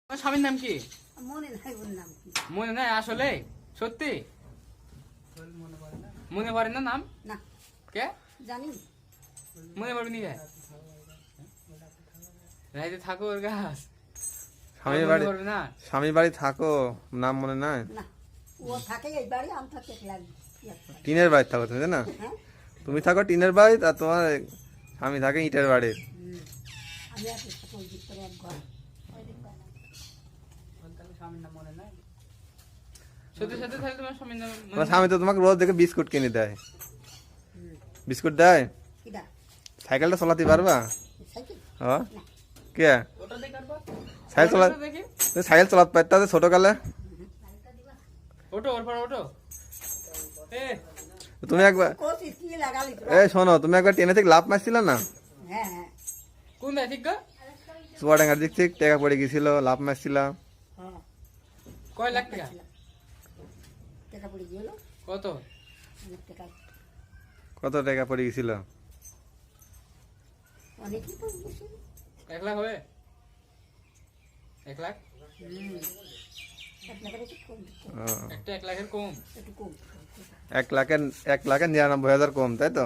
তোমার স্বামীর নাম কি? মনে নাই ওর নাম কি। মনে নাই আসলে? সত্যি মনে পড়ে না নাম? না কে জানি মনে পড়বে নি? রাইতে থাকো ওর গাছ না? স্বামী বাড়ি থাকো, নাম মনে নাই? না ও থাকে এই বাড়ি, আমি থাকি একলা। টিনের বাড়ি থাকো তুমি, তাই না? হ্যাঁ তুমি থাকো টিনের বাড়ি আর তোমার স্বামী থাকে ইটের বাড়ি। আমি আর থাকি ওই দিক করে এক ঘর। সত্যি সত্যি তাহলে তোমার স্বামীর নাম তোমার স্বামী তো তোমাকে রোজ দেখে বিস্কুট কিনে দেয়। বিস্কুট দেয়? কিডা সাইকেলটা চালাতে পারবা? সাইকেল হ্যাঁ কে ওটা দেখার পর সাইকেল চালা, দেখি তুমি সাইকেল চালাতে পারতা ছোট কালে? ওটো ওর পর ওটো। এ তুমি একবার কোসি কি লাগালি তো। এই শোনো, তুমি একবার ট্রেনে থেকে লাফ মারছিল না? হ্যাঁ হ্যাঁ কোন দেয় ঠিক গো? চুয়াডাঙ্গার দিক থেকে টেকা পড়ে গেছিল, লাফ মারছিল। হ্যাঁ কয় লাখ টাকা? টাকা পড়ে গেল কত? অনেক টাকা, কত টাকা পড়ে গেছিল? অনেকই পড়ে গেছে। 1 লাখ হবে? 1 লাখ? এক লাখের একটু কম, ও, একটা 1 লাখের কম? একটু কম। 1,99,000 কম, তাই তো?